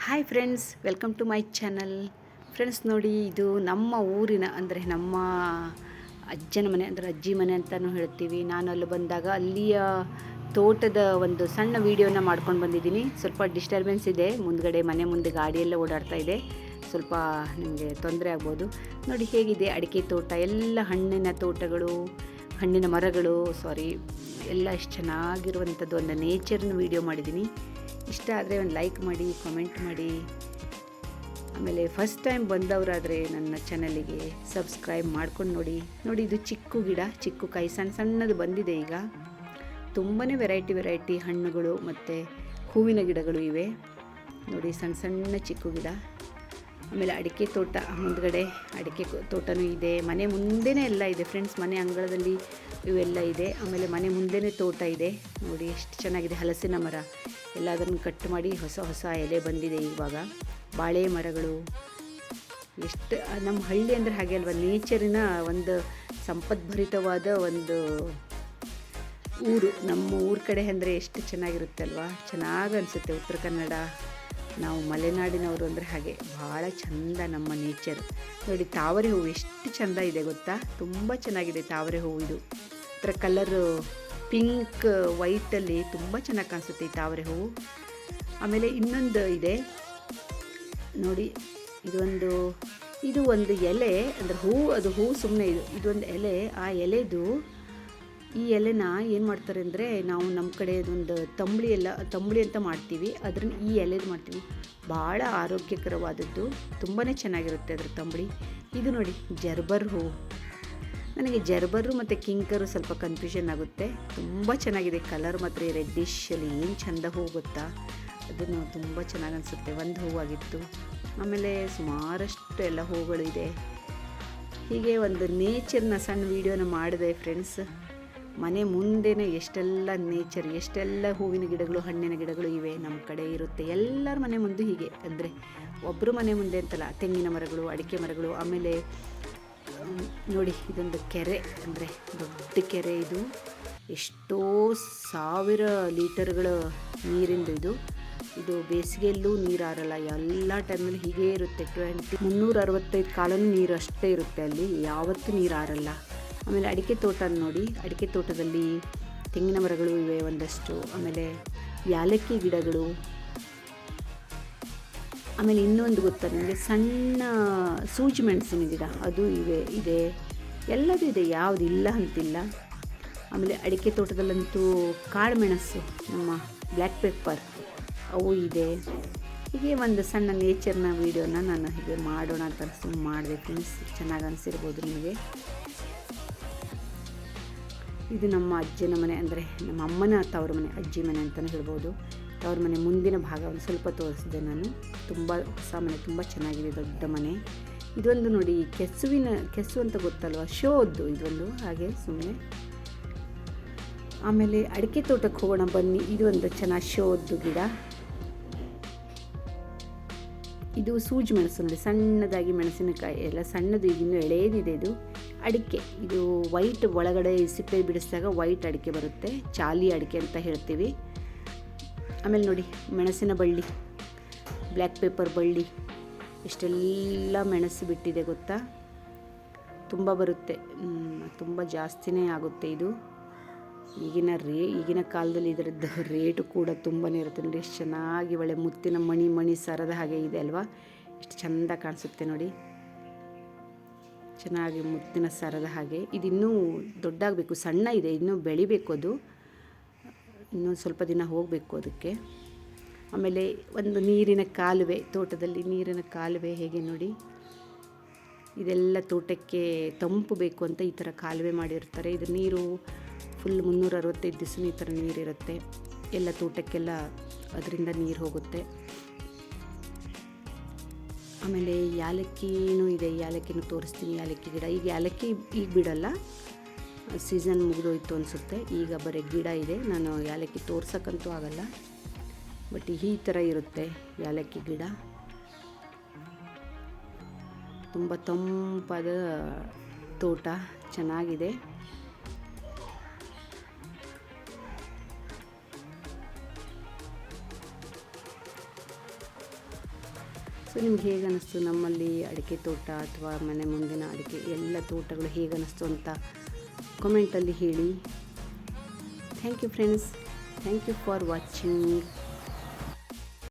Hi friends, welcome to my channel. Friends ನೋಡಿ, ಇದು ನಮ್ಮ ಊರಿನ ಅಂದರೆ ನಮ್ಮ ಅಜ್ಜನ ಮನೆ ಅಂದರೆ ಅಜ್ಜಿ ಮನೆ ಅಂತಲೂ ಹೇಳ್ತೀವಿ. ನಾನು ಅಲ್ಲಿ ಬಂದಾಗ ಅಲ್ಲಿಯ ತೋಟದ ಒಂದು ಸಣ್ಣ ವೀಡಿಯೋನ ಮಾಡ್ಕೊಂಡು ಬಂದಿದ್ದೀನಿ. ಸ್ವಲ್ಪ ಡಿಸ್ಟರ್ಬೆನ್ಸ್ ಇದೆ, ಮುಂದ್ಗಡೆ ಮನೆ ಮುಂದೆ ಗಾಡಿಯೆಲ್ಲ ಓಡಾಡ್ತಾ ಇದೆ, ಸ್ವಲ್ಪ ನಿಮಗೆ ತೊಂದರೆ ಆಗ್ಬೋದು. ನೋಡಿ ಹೇಗಿದೆ ಅಡಿಕೆ ತೋಟ, ಎಲ್ಲ ಹಣ್ಣಿನ ತೋಟಗಳು, ಹಣ್ಣಿನ ಮರಗಳು, ಎಲ್ಲ ಎಷ್ಟು ಚೆನ್ನಾಗಿರುವಂಥದ್ದು ಒಂದು ನೇಚರ್ನ ವೀಡಿಯೋ ಮಾಡಿದ್ದೀನಿ. ಇಷ್ಟ ಆದರೆ ಒಂದು ಲೈಕ್ ಮಾಡಿ, ಕಾಮೆಂಟ್ ಮಾಡಿ. ಆಮೇಲೆ ಫಸ್ಟ್ ಟೈಮ್ ಬಂದವರಾದರೆ ನನ್ನ ಚಾನಲಿಗೆ ಸಬ್ಸ್ಕ್ರೈಬ್ ಮಾಡ್ಕೊಂಡು ನೋಡಿ. ಇದು ಚಿಕ್ಕು ಗಿಡ, ಚಿಕ್ಕು ಕಾಯಿ ಸಣ್ಣದು ಬಂದಿದೆ ಈಗ. ತುಂಬಾ ವೆರೈಟಿ ಹಣ್ಣುಗಳು ಮತ್ತು ಹೂವಿನ ಗಿಡಗಳು ಇವೆ ನೋಡಿ, ಸಣ್ಣ ಚಿಕ್ಕು ಗಿಡ. ಆಮೇಲೆ ಅಡಿಕೆ ತೋಟ, ಮುಂದ್ಗಡೆ ಅಡಿಕೆ ತೋಟನೂ ಇದೆ. ಮನೆ ಮುಂದೆನೇ ಎಲ್ಲ ಇದೆ ಫ್ರೆಂಡ್ಸ್, ಮನೆ ಅಂಗಳದಲ್ಲಿ ಇವೆಲ್ಲ ಇದೆ. ಆಮೇಲೆ ಮನೆ ಮುಂದೆನೇ ತೋಟ ಇದೆ ನೋಡಿ, ಎಷ್ಟು ಚೆನ್ನಾಗಿದೆ. ಹಲಸಿನ ಮರ ಎಲ್ಲ ಅದನ್ನು ಕಟ್ ಮಾಡಿ ಹೊಸ ಎಲೆ ಬಂದಿದೆ ಇವಾಗ. ಬಾಳೆ ಮರಗಳು, ಎಷ್ಟು ನಮ್ಮ ಹಳ್ಳಿ ಅಂದರೆ ಹಾಗೆ ಅಲ್ವಾ, ನೇಚರಿನ ಒಂದು ಸಂಪದ್ಭರಿತವಾದ ಒಂದು ಊರು. ನಮ್ಮ ಊರ ಕಡೆ ಅಂದರೆ ಎಷ್ಟು ಚೆನ್ನಾಗಿರುತ್ತೆ ಅಲ್ವಾ, ಚೆನ್ನಾಗಿ ಅನಿಸುತ್ತೆ. ಉತ್ತರ ಕನ್ನಡ, ನಾವು ಮಲೆನಾಡಿನವರು ಅಂದರೆ ಹಾಗೆ ಭಾಳ ಚೆಂದ ನಮ್ಮ ನೇಚರ್. ನೋಡಿ ತಾವರೆ ಹೂವು ಎಷ್ಟು ಚೆಂದ ಇದೆ ಗೊತ್ತಾ, ತುಂಬ ಚೆನ್ನಾಗಿದೆ ತಾವರೆ ಹೂವು. ಇದು ಒಂಥರ ಕಲರು ಪಿಂಕ್ ವೈಟಲ್ಲಿ ತುಂಬ ಚೆನ್ನಾಗಿ ಕಾಣಿಸುತ್ತೆ ಈ ತಾವರೆ ಹೂವು. ಆಮೇಲೆ ಇನ್ನೊಂದು ಇದೆ ನೋಡಿ, ಇದು ಒಂದು ಎಲೆ ಅಂದರೆ ಹೂವು, ಅದು ಹೂವು ಸುಮ್ಮನೆ ಇದೊಂದು ಎಲೆ. ಆ ಎಲೆದು, ಈ ಎಲೆನ ಏನು ಮಾಡ್ತಾರೆ ಅಂದರೆ, ನಾವು ನಮ್ಮ ಕಡೆ ಒಂದು ತಂಬಳಿ ಅಂತ ಮಾಡ್ತೀವಿ, ಅದನ್ನು ಈ ಎಲೆದು ಮಾಡ್ತೀವಿ. ಭಾಳ ಆರೋಗ್ಯಕರವಾದದ್ದು, ತುಂಬಾ ಚೆನ್ನಾಗಿರುತ್ತೆ ಅದ್ರ ತಂಬಳಿ. ಇದು ನೋಡಿ ಜರ್ಬರ್ ಹೂವು. ನನಗೆ ಜರ್ಬರು ಮತ್ತು ಕಿಂಕರು ಸ್ವಲ್ಪ ಕನ್ಫ್ಯೂಷನ್ ಆಗುತ್ತೆ. ತುಂಬ ಚೆನ್ನಾಗಿದೆ ಕಲರ್ ಮಾತ್ರ, ರೆಡ್ಡಿಶಲ್ಲಿ ಏನು ಚೆಂದ ಹೂವು ಗೊತ್ತಾ, ಅದನ್ನು ತುಂಬ ಚೆನ್ನಾಗಿ ಅನಿಸುತ್ತೆ. ಒಂದು ಹೂವಾಗಿತ್ತು. ಆಮೇಲೆ ಸುಮಾರಷ್ಟು ಎಲ್ಲ ಹೂಗಳು ಇದೆ. ಹೀಗೆ ಒಂದು ನೇಚರ್ನ ಸಣ್ಣ ವೀಡಿಯೋನ ಮಾಡಿದೆ ಫ್ರೆಂಡ್ಸ್. ಮನೆ ಮುಂದೆನೇ ಎಷ್ಟೆಲ್ಲ ನೇಚರ್, ಎಷ್ಟೆಲ್ಲ ಹೂವಿನ ಗಿಡಗಳು, ಹಣ್ಣಿನ ಗಿಡಗಳು ಇವೆ ನಮ್ಮ ಕಡೆ ಇರುತ್ತೆ. ಎಲ್ಲರ ಮನೆ ಮುಂದೆ ಹೀಗೆ, ಅಂದರೆ ಒಬ್ಬರು ಮನೆ ಮುಂದೆ ಅಂತಲ್ಲ, ತೆಂಗಿನ ಮರಗಳು, ಅಡಿಕೆ ಮರಗಳು. ಆಮೇಲೆ ನೋಡಿ, ಇದೊಂದು ಕೆರೆ, ಅಂದರೆ ದೊಡ್ಡ ಕೆರೆ ಇದು. ಎಷ್ಟೋ 1000 ಲೀಟರ್ಗಳ ನೀರಿಂದು ಇದು ಬೇಸಿಗೆಯಲ್ಲೂ ನೀರು ಆರಲ್ಲ, ಎಲ್ಲ ಟೈಮಲ್ಲಿ ಹೀಗೇ ಇರುತ್ತೆ. 365 ಕಾಲನೂ ನೀರು ಅಷ್ಟೇ ಇರುತ್ತೆ ಅಲ್ಲಿ, ಯಾವತ್ತೂ ನೀರು ಆರಲ್ಲ. ಆಮೇಲೆ ಅಡಿಕೆ ತೋಟ ನೋಡಿ, ಅಡಿಕೆ ತೋಟದಲ್ಲಿ ತೆಂಗಿನ ಮರಗಳು ಇವೆ ಒಂದಷ್ಟು. ಆಮೇಲೆ ಯಾಲಕ್ಕಿ ಗಿಡಗಳು. ಆಮೇಲೆ ಇನ್ನೊಂದು ಗೊತ್ತಾ ನಿಮಗೆ, ಸಣ್ಣ ಸೂಜಿ ಮೆಣಸಿನ ಗಿಡ ಅದು ಇದೆ, ಎಲ್ಲದೂ ಇದೆ, ಯಾವುದು ಇಲ್ಲ ಅಂತಿಲ್ಲ. ಆಮೇಲೆ ಅಡಿಕೆ ತೋಟದಲ್ಲಂತೂ ಕಾಳು ಮೆಣಸು, ನಮ್ಮ ಬ್ಲ್ಯಾಕ್ ಪೆಪ್ಪರ್, ಅವು ಇದೆ. ಹೀಗೆ ಒಂದು ಸಣ್ಣ ನೇಚರ್ನ ವೀಡಿಯೋನ ನಾನು ಹೀಗೆ ಮಾಡೋಣ ಅಂತ ಮಾಡಿದೆ ಫ್ರೆಂಡ್ಸ್. ಚೆನ್ನಾಗಿ ಅನಿಸಿರ್ಬೋದು ನಿಮಗೆ. ಇದು ನಮ್ಮ ಅಜ್ಜನ ಮನೆ, ಅಂದರೆ ನಮ್ಮ ಅಮ್ಮನ ತವರು ಮನೆ, ಅಜ್ಜಿ ಮನೆ ಅಂತಲೇ ಹೇಳ್ಬೋದು. ತವ್ರ ಮನೆ ಮುಂದಿನ ಭಾಗವನ್ನು ಸ್ವಲ್ಪ ತೋರಿಸಿದೆ ನಾನು. ತುಂಬ ಹೊಸ ಮನೆ, ತುಂಬ ಚೆನ್ನಾಗಿದೆ, ದೊಡ್ಡ ಮನೆ. ಇದೊಂದು ನೋಡಿ, ಕೆಸ್ಸು ಅಂತ ಗೊತ್ತಲ್ವ, ಶೋದ್ದು ಇದೊಂದು, ಹಾಗೆ ಸುಮ್ಮನೆ. ಆಮೇಲೆ ಅಡಿಕೆ ತೋಟಕ್ಕೆ ಹೋಗೋಣ ಬನ್ನಿ. ಇದು ಒಂದು ಚೆನ್ನಾಗಿ ಶೋದ್ದು ಗಿಡ. ಇದು ಸೂಜಿ ಮೆಣಸು ನೋಡಿ, ಸಣ್ಣದಾಗಿ ಮೆಣಸಿನಕಾಯಿ ಎಲ್ಲ ಸಣ್ಣದು, ಈಗಿನ್ನೂ ಎಳೆಯದಿದೆ. ಇದು ಅಡಿಕೆ, ಇದು ವೈಟ್, ಒಳಗಡೆ ಸಿಪ್ಪೆ ಬಿಡಿಸಿದಾಗ ವೈಟ್ ಅಡಿಕೆ ಬರುತ್ತೆ, ಚಾಲಿ ಅಡಿಕೆ ಅಂತ ಹೇಳ್ತೀವಿ. ಆಮೇಲೆ ನೋಡಿ ಮೆಣಸಿನ ಬಳ್ಳಿ, ಬ್ಲ್ಯಾಕ್ ಪೇಪರ್ ಬಳ್ಳಿ, ಇಷ್ಟೆಲ್ಲ ಮೆಣಸು ಬಿಟ್ಟಿದೆ ಗೊತ್ತಾ, ತುಂಬ ಬರುತ್ತೆ, ತುಂಬ ಜಾಸ್ತಿನೇ ಆಗುತ್ತೆ ಇದು. ಈಗಿನ ಕಾಲದಲ್ಲಿ ಇದರದ್ದು ರೇಟು ಕೂಡ ತುಂಬಾ ಇರುತ್ತೆ ನೋಡಿ. ಎಷ್ಟು ಚೆನ್ನಾಗಿ ಒಳ್ಳೆ ಮುತ್ತಿನ ಮಣಿ ಸರದ ಹಾಗೆ ಇದೆ ಅಲ್ವಾ, ಎಷ್ಟು ಚೆಂದ ಕಾಣಿಸುತ್ತೆ ನೋಡಿ, ಚೆನ್ನಾಗಿ ಮುತ್ತಿನ ಸರದ ಹಾಗೆ. ಇದು ಇನ್ನೂ ದೊಡ್ಡಾಗಬೇಕು, ಸಣ್ಣ ಇದೆ, ಇನ್ನೂ ಬೆಳಿಬೇಕು, ಅದು ಇನ್ನೂ ಸ್ವಲ್ಪ ದಿನ ಹೋಗಬೇಕು ಅದಕ್ಕೆ. ಆಮೇಲೆ ಒಂದು ನೀರಿನ ಕಾಲುವೆ, ತೋಟದಲ್ಲಿ ನೀರಿನ ಕಾಲುವೆ ಹೇಗೆ ನೋಡಿ, ಇದೆಲ್ಲ ತೋಟಕ್ಕೆ ತಂಪು ಬೇಕು ಅಂತ ಈ ಥರ ಕಾಲುವೆ ಮಾಡಿರ್ತಾರೆ. ಇದು ನೀರು ಫುಲ್ 365 ದಿವಸ ಈ ಥರ ನೀರಿರುತ್ತೆ, ಎಲ್ಲ ತೋಟಕ್ಕೆಲ್ಲ ಅದರಿಂದ ನೀರು ಹೋಗುತ್ತೆ. ಆಮೇಲೆ ಯಾಲಕ್ಕಿನೂ ಇದೆ, ಯಾಲಕ್ಕಿನೂ ತೋರಿಸ್ತೀನಿ. ಯಾಲಕ್ಕಿ ಗಿಡ, ಯಾಲಕ್ಕಿ ಈಗ ಬಿಡಲ್ಲ, ಸೀಸನ್ ಮುಗಿದೋಯ್ತು ಅನಿಸುತ್ತೆ. ಈಗ ಬರೀ ಗಿಡ ಇದೆ, ನಾನು ಯಾಲಕ್ಕಿ ತೋರ್ಸೋಕ್ಕಂತೂ ಆಗಲ್ಲ, ಬಟ್ ಈ ಥರ ಇರುತ್ತೆ ಯಾಲಕ್ಕಿ ಗಿಡ. ತುಂಬ ತಂಪಾದ ತೋಟ, ಚೆನ್ನಾಗಿದೆ. ನಿಮ್ಗೆ ಹೇಗೆ ಅನ್ನಿಸ್ತು ನಮ್ಮಲ್ಲಿ ಅಡಿಕೆ ತೋಟ ಅಥವಾ ಮನೆ ಮುಂದಿನ ಅಡಿಕೆ ಎಲ್ಲ ತೋಟಗಳು ಹೇಗೆ ಅನ್ನಿಸ್ತು ಅಂತ ಕಾಮೆಂಟಲ್ಲಿ ಹೇಳಿ. Thank you friends, thank you for watching.